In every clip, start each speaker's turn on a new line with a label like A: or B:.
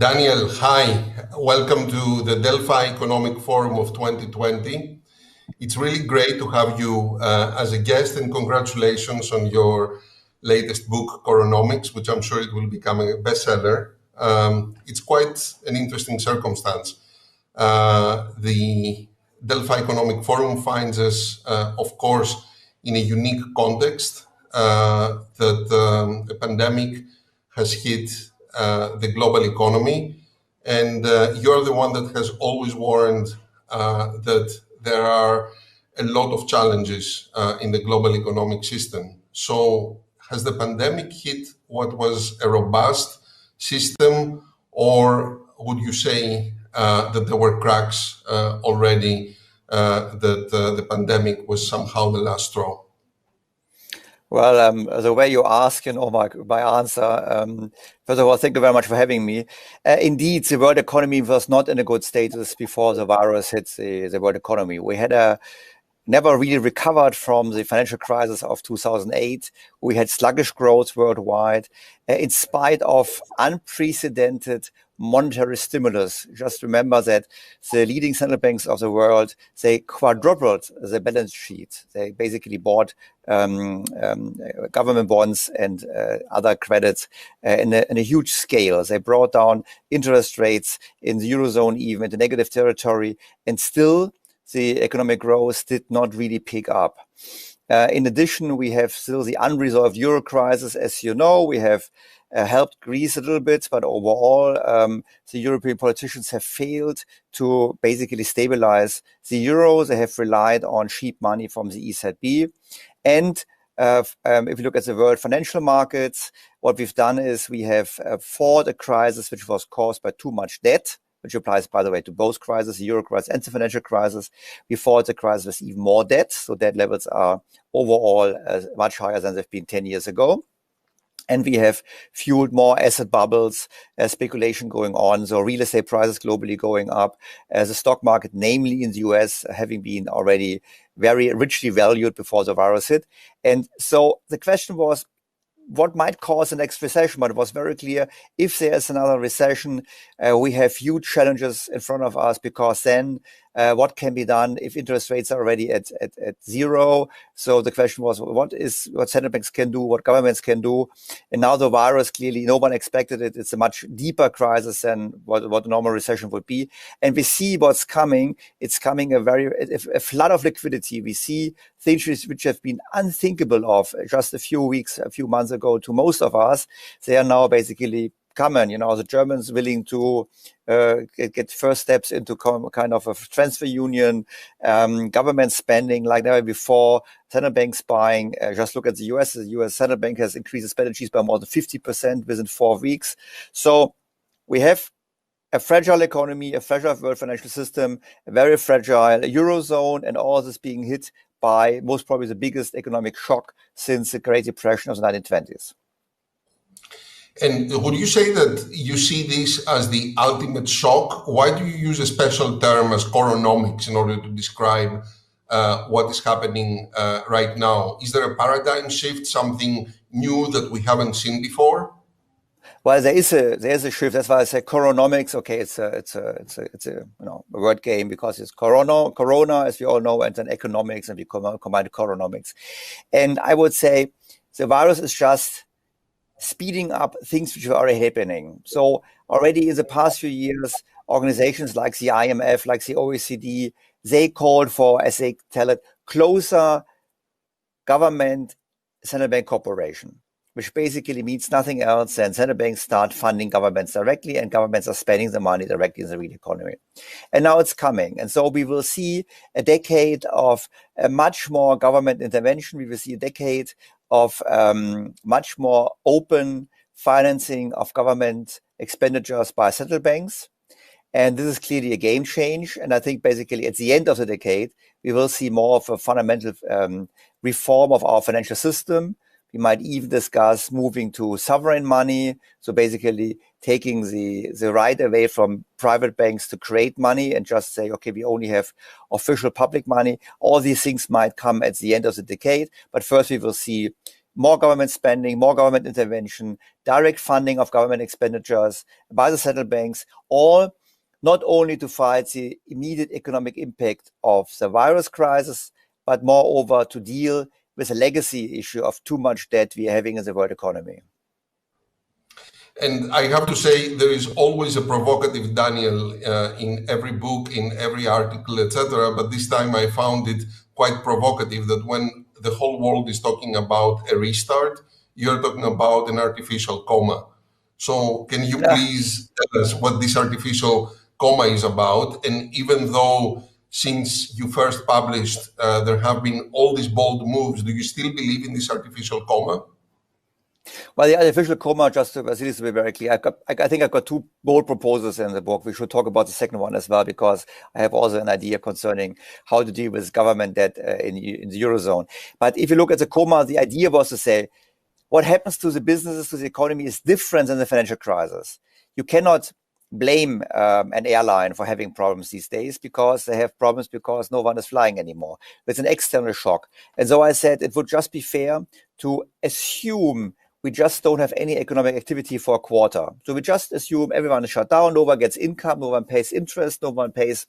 A: Daniel, hi. Welcome to the Delphi Economic Forum of 2020. It's really great to have you as a guest, and congratulations on your latest book, Coronomics, which I'm sure it will become a bestseller. It's quite an interesting circumstance. The Delphi Economic Forum finds us, of course, in a unique context that the pandemic has hit the global economy, and you're the one that has always warned that there are a lot of challenges in the global economic system. So has the pandemic hit what was a robust system, or would you say that there were cracks already, that the pandemic was somehow the last straw?
B: Well, the way you ask, my answer, first of all, thank you very much for having me. Indeed, the world economy was not in a good status before the virus hit the world economy. We had never really recovered from the financial crisis of 2008. We had sluggish growth worldwide, in spite of unprecedented monetary stimulus. Just remember that the leading central banks of the world, they quadrupled the balance sheet. They basically bought government bonds and other credits in a huge scale. They brought down interest rates in the Eurozone even into negative territory, and still the economic growth did not really pick up. In addition, we have still the unresolved euro crisis. As you know, we have helped Greece a little bit, but overall, the European politicians have failed to basically stabilize the euro. They have relied on cheap money from the ECB. And if you look at the world financial markets, what we've done is we have fought a crisis which was caused by too much debt, which applies, by the way, to both crises, the euro crisis and the financial crisis. We fought the crisis with even more debt. So debt levels are overall much higher than they've been 10 years ago. And we have fueled more asset bubbles, speculation going on. So real estate prices globally going up, the stock market, namely in the US, having been already very richly valued before the virus hit. And so the question was, what might cause the next recession? But it was very clear, if there is another recession, we have huge challenges in front of us, because then what can be done if interest rates are already at zero? So the question was, what central banks can do, what governments can do? And now the virus, clearly no one expected it. It's a much deeper crisis than what a normal recession would be. And we see what's coming. It's coming a flood of liquidity. We see things which have been unthinkable of just a few months ago to most of us. They are now basically common. The Germans willing to get first steps into kind of a transfer union, government spending like never before, central banks buying. Just look at the US. The US central bank has increased its balance sheets by more than 50% within 4 weeks. So we have a fragile economy, a fragile world financial system, a very fragile Eurozone, and all this being hit by most probably the biggest economic shock since the Great Depression of the 1920s.
A: And would you say that you see this as the ultimate shock? Why do you use a special term as coronomics in order to describe what is happening right now? Is there a paradigm shift, something new that we haven't seen before?
B: Well, there is a shift. That's why I say coronomics. Okay, it's a word game, because it's corona, as we all know, and then economics, and we combine coronomics. And I would say the virus is just speeding up things which were already happening. So already in the past few years, organizations like the IMF, like the OECD, they called for, as they tell it, closer government central bank cooperation, which basically means nothing else than central banks start funding governments directly, and governments are spending the money directly in the real economy. And now it's coming. And so we will see a decade of much more government intervention. We will see a decade of much more open financing of government expenditures by central banks. And this is clearly a game change. And I think basically at the end of the decade, we will see more of a fundamental reform of our financial system. We might even discuss moving to sovereign money. So basically taking the right away from private banks to create money and just say, okay, we only have official public money. All these things might come at the end of the decade. But first we will see more government spending, more government intervention, direct funding of government expenditures by the central banks, all not only to fight the immediate economic impact of the virus crisis, but moreover to deal with the legacy issue of too much debt we are having in the world economy.
A: And I have to say, there is always a provocative Daniel in every book, in every article, etc. But this time I found it quite provocative that when the whole world is talking about a restart, you're talking about an artificial coma. So can you please tell us what this artificial coma is about? And even though since you first published, there have been all these bold moves, do you still believe in this artificial coma?
B: Well, the artificial coma, just to Vassilis, to be very clear, I think I've got two bold proposals in the book. We should talk about the second one as well, because I have also an idea concerning how to deal with government debt in the Eurozone. But if you look at the coma, the idea was to say, what happens to the businesses, to the economy is different than the financial crisis. You cannot blame an airline for having problems these days, because they have problems because no one is flying anymore. It's an external shock. And so I said it would just be fair to assume we just don't have any economic activity for a quarter. So we just assume everyone is shut down, no one gets income, no one pays interest, no one pays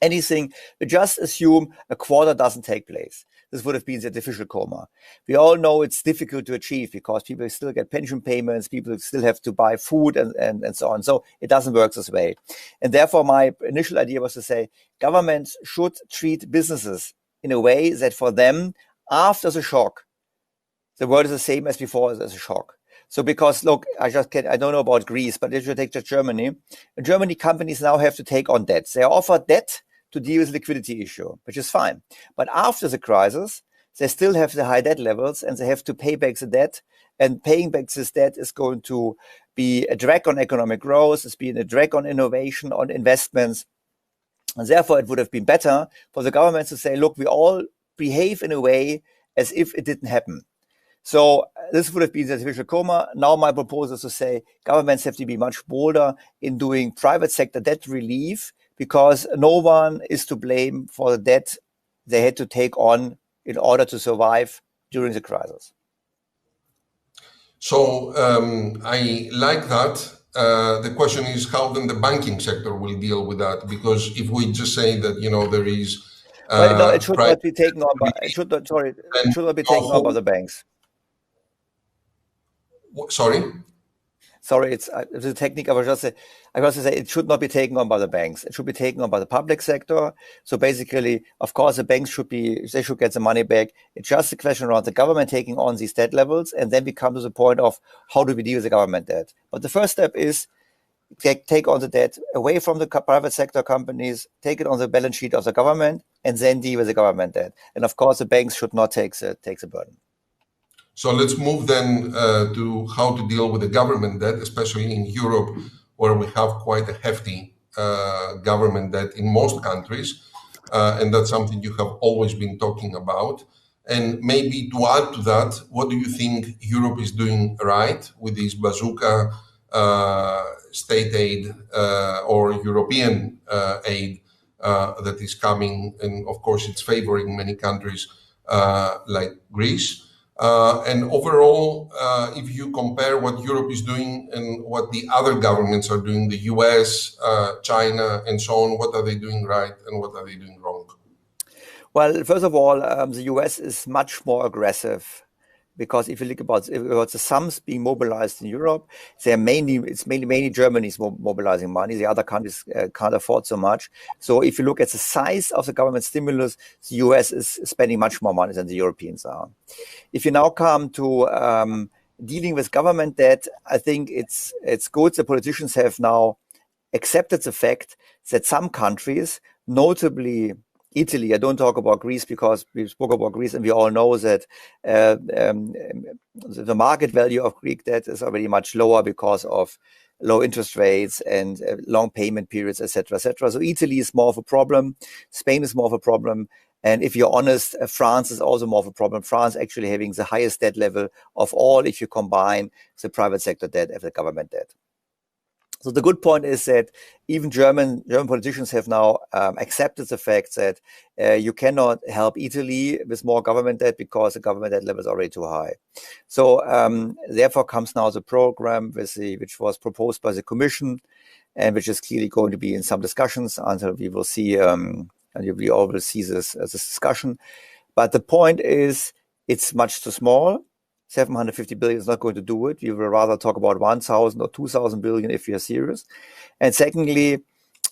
B: anything. We just assume a quarter doesn't take place. This would have been the artificial coma. We all know it's difficult to achieve because people still get pension payments, people still have to buy food and so on. So it doesn't work this way. And therefore, my initial idea was to say governments should treat businesses in a way that for them, after the shock, the world is the same as before as a shock. So because, look, I don't know about Greece, but if you take just Germany, in Germany, companies now have to take on debts. They are offered debt to deal with liquidity issue, which is fine. But after the crisis, they still have the high debt levels and they have to pay back the debt. And paying back this debt is going to be a drag on economic growth. It's been a drag on innovation, on investments. And therefore, it would have been better for the government to say, look, we all behave in a way as if it didn't happen. So this would have been the artificial coma. Now my proposal is to say governments have to be much bolder in doing private sector debt relief, because no one is to blame for the debt they had to take on in order to survive during the crisis.
A: So I like that. The question is how then the banking sector will deal with that, because if we just say that, you know, there is
B: well, no, it should not be taken on by, it should not be taken on by the banks.
A: Sorry,
B: it's a technique. I was just say it should not be taken on by the banks. It should be taken on by the public sector. So basically, of course, the banks should get the money back. It's just a question around the government taking on these debt levels, and then we come to the point of how do we deal with the government debt. But the first step is take on the debt away from the private sector companies, take it on the balance sheet of the government, and then deal with the government debt. And of course, the banks should not take the burden.
A: So let's move then to how to deal with the government debt, especially in Europe, where we have quite a hefty government debt in most countries. And that's something you have always been talking about. And maybe to add to that, what do you think Europe is doing right with this bazooka state aid or European aid that is coming? And of course, it's favoring many countries like Greece. And overall, if you compare what Europe is doing and what the other governments are doing, the US, China, and so on, what are they doing right and what are they doing wrong?
B: Well, first of all, the US is much more aggressive, because if you look about the sums being mobilized in Europe, it's mainly Germany is mobilizing money. The other countries can't afford so much. So if you look at the size of the government stimulus, the US is spending much more money than the Europeans are. If you now come to dealing with government debt, I think it's good the politicians have now accepted the fact that some countries, notably Italy, I don't talk about Greece because we spoke about Greece and we all know that the market value of Greek debt is already much lower because of low interest rates and long payment periods, etc., etc. So Italy is more of a problem. Spain is more of a problem. And if you're honest, France is also more of a problem. France actually having the highest debt level of all if you combine the private sector debt and the government debt. So the good point is that even German politicians have now accepted the fact that you cannot help Italy with more government debt because the government debt level is already too high. So therefore comes now the program which was proposed by the Commission, and which is clearly going to be in some discussions until we will see, and we all will see this discussion. But the point is, it's much too small. 750 billion is not going to do it. We will rather talk about 1,000 or 2,000 billion if we are serious. And secondly,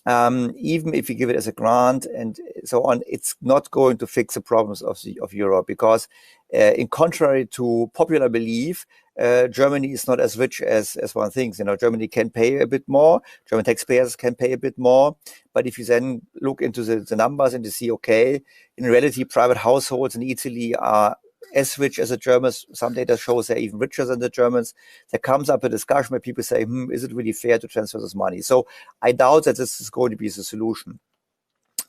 B: even if we give it as a grant and so on, it's not going to fix the problems of Europe, because in contrary to popular belief, Germany is not as rich as one thinks. You know, Germany can pay a bit more. German taxpayers can pay a bit more. But if you then look into the numbers and you see, okay, in reality, private households in Italy are as rich as the Germans. Some data shows they're even richer than the Germans. There comes up a discussion where people say, is it really fair to transfer this money? So I doubt that this is going to be the solution.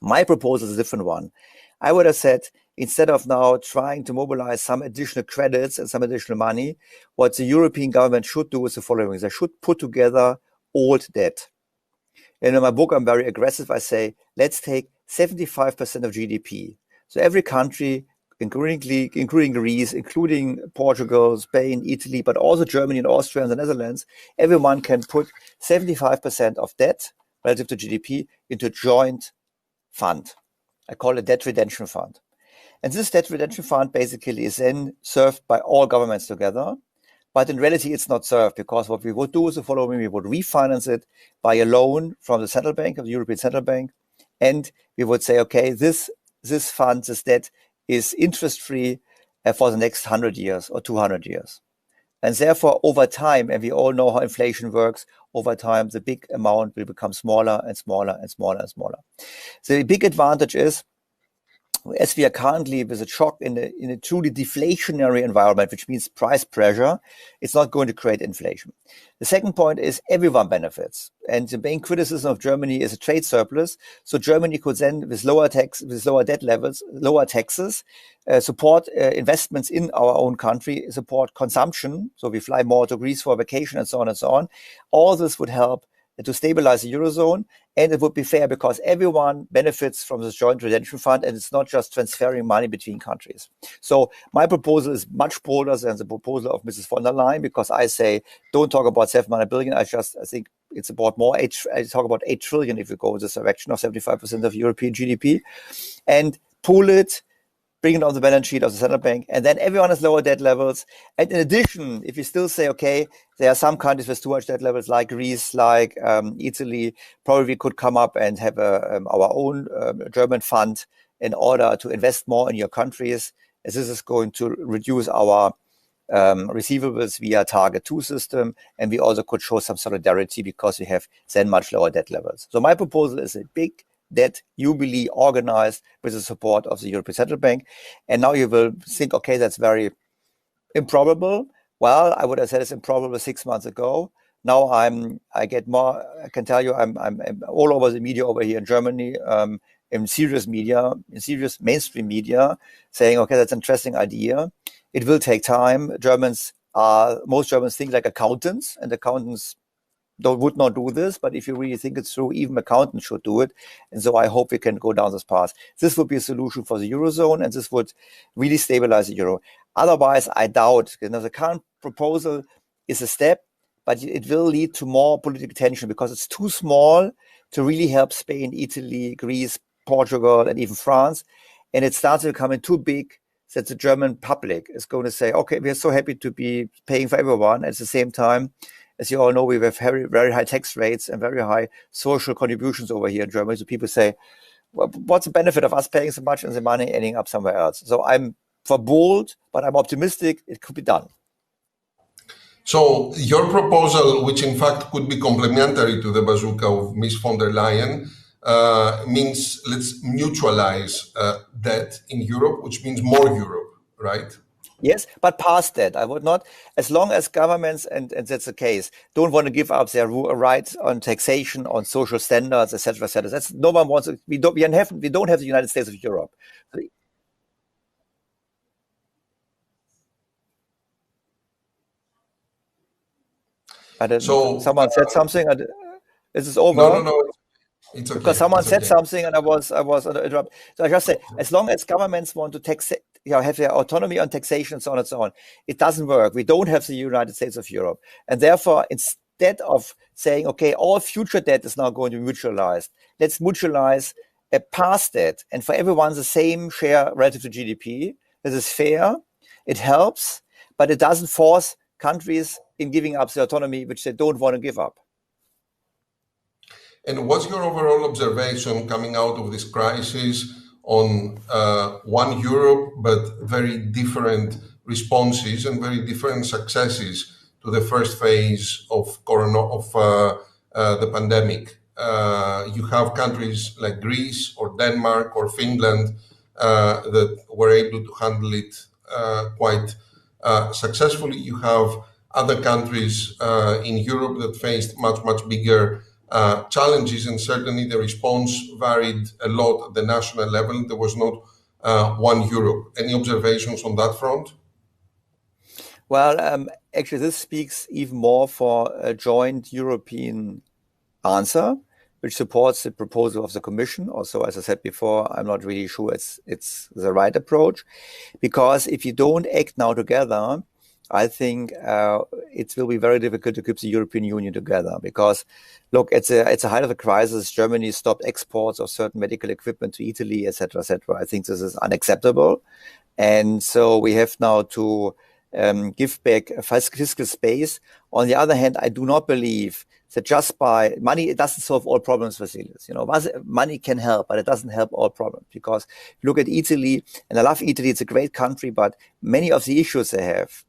B: My proposal is a different one. I would have said, instead of now trying to mobilize some additional credits and some additional money, what the European government should do is the following. They should put together old debt. And in my book, I'm very aggressive. I say, let's take 75% of GDP. So every country, including Greece, including Portugal, Spain, Italy, but also Germany and Austria and the Netherlands, everyone can put 75% of debt relative to GDP into a joint fund. I call it debt redemption fund. And this debt redemption fund basically is then served by all governments together. But in reality, it's not served, because what we would do is the following: we would refinance it by a loan from the central bank, of the European Central Bank. And we would say, okay, this fund, this debt is interest-free for the next 100 years or 200 years. And therefore, over time, and we all know how inflation works, over time, the big amount will become smaller and smaller and smaller and smaller. The big advantage is, as we are currently with a shock in a truly deflationary environment, which means price pressure, it's not going to create inflation. The second point is everyone benefits. And the main criticism of Germany is a trade surplus. So Germany could then, with lower debt levels, lower taxes, support investments in our own country, support consumption. So we fly more to Greece for vacation and so on and so on. All this would help to stabilize the Eurozone, and it would be fair because everyone benefits from this joint redemption fund, and it's not just transferring money between countries. So my proposal is much bolder than the proposal of Mrs. von der Leyen, because I say, don't talk about 700 billion. I think it's about more. I talk about 8 trillion if you go in this direction of 75% of European GDP, and pool it, bring it on the balance sheet of the central bank, and then everyone has lower debt levels. And in addition, if you still say, okay, there are some countries with too much debt levels, like Greece, like Italy, probably we could come up and have our own German fund in order to invest more in your countries, as this is going to reduce our receivables via Target 2 system. And we also could show some solidarity because we have then much lower debt levels. So my proposal is a big debt jubilee organized with the support of the European Central Bank. And now you will think, okay, that's very improbable. Well, I would have said it's improbable 6 months ago. Now I get more. I can tell you, I'm all over the media over here in Germany, in serious media, in serious mainstream media, saying, okay, that's an interesting idea. It will take time. Most Germans think like accountants, and accountants would not do this, but if you really think it through, even accountants should do it. And so I hope we can go down this path. This would be a solution for the Eurozone, and this would really stabilize the Euro. Otherwise, I doubt. The current proposal is a step, but it will lead to more political tension because it's too small to really help Spain, Italy, Greece, Portugal, and even France. And it starts becoming too big that the German public is going to say, okay, we are so happy to be paying for everyone. At the same time, as you all know, we have very, very high tax rates and very high social contributions over here in Germany. So people say, well, what's the benefit of us paying so much and the money ending up somewhere else? So I'm for bold, but I'm optimistic it could be done.
A: So your proposal, which in fact could be complementary to the bazooka of Ms. von der Leyen, means let's mutualize debt in Europe, which means more Europe, right?
B: Yes, but past that, I would not, as long as governments, and that's the case, don't want to give up their rights on taxation, on social standards, etc., etc. That's no one wants. We don't have the United States of Europe. So someone said something. Is this over?
A: No. It's okay.
B: Because someone said
A: okay.
B: something and I was interrupted. So I just say, as long as governments want to tax, have their autonomy on taxation and so on and so on, it doesn't work. We don't have the United States of Europe. And therefore, instead of saying, okay, all future debt is now going to be mutualized, let's mutualize a past debt. And for everyone, the same share relative to GDP. This is fair. It helps, but it doesn't force countries in giving up the autonomy which they don't want to give up.
A: And what's your overall observation coming out of this crisis on one Europe, but very different responses and very different successes to the first phase of the pandemic? You have countries like Greece or Denmark or Finland that were able to handle it quite successfully. You have other countries in Europe that faced much bigger challenges, and certainly the response varied a lot at the national level. There was not one Europe. Any observations on that front?
B: Well, actually, this speaks even more for a joint European answer, which supports the proposal of the Commission. Also, as I said before, I'm not really sure it's the right approach, because if you don't act now together, I think it will be very difficult to keep the European Union together. Because, look, at the height of the crisis, Germany stopped exports of certain medical equipment to Italy, etc., etc. I think this is unacceptable, and so we have now to give back fiscal space. On the other hand, I do not believe that just by money, it doesn't solve all problems, Vassilis. Money can help, but it doesn't help all problems. Because look at Italy, and I love Italy, it's a great country, but many of the issues they have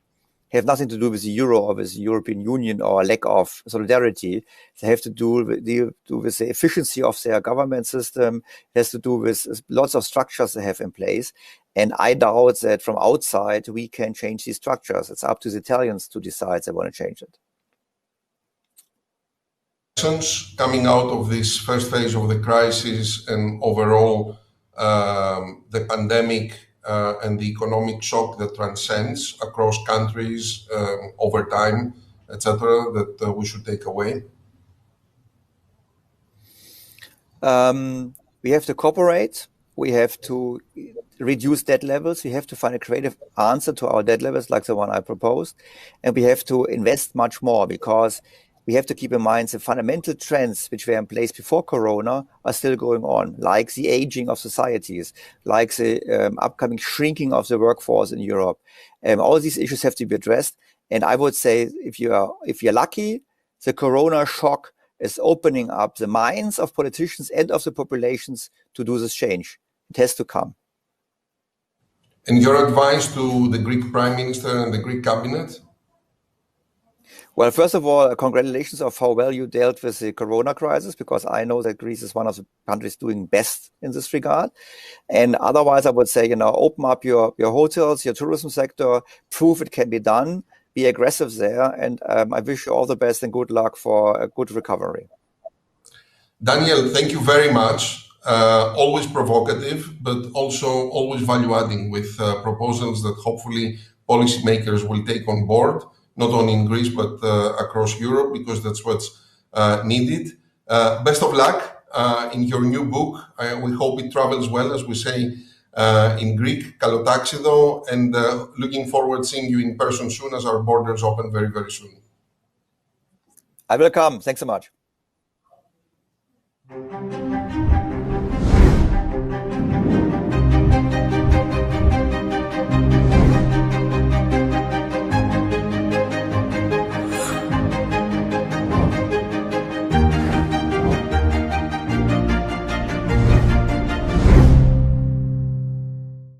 B: nothing to do with the euro or with the European Union or lack of solidarity. They have to do with the efficiency of their government system. It has to do with lots of structures they have in place. And I doubt that from outside we can change these structures. It's up to the Italians to decide they want to change it.
A: Coming out of this first phase of the crisis and overall the pandemic and the economic shock that transcends across countries over time, etc., that we should take away?
B: We have to cooperate. We have to reduce debt levels. We have to find a creative answer to our debt levels, like the one I proposed. And we have to invest much more, because we have to keep in mind the fundamental trends which were in place before Corona are still going on, like the aging of societies, like the upcoming shrinking of the workforce in Europe. All these issues have to be addressed. And I would say, if you're lucky, the Corona shock is opening up the minds of politicians and of the populations to do this change. It has to come.
A: And your advice to the Greek Prime Minister and the Greek cabinet?
B: Well, first of all, congratulations of how well you dealt with the Corona crisis, because I know that Greece is one of the countries doing best in this regard. And otherwise, I would say, open up your hotels, your tourism sector, prove it can be done, be aggressive there. And I wish you all the best and good luck for a good recovery.
A: Daniel, thank you very much. Always provocative, but also always value-adding with proposals that hopefully policymakers will take on board, not only in Greece, but across Europe, because that's what's needed. Best of luck in your new book. We hope it travels well, as we say in Greek, kalotaxido, and looking forward to seeing you in person soon as our borders open very, very soon.
B: I will come. Thanks so much.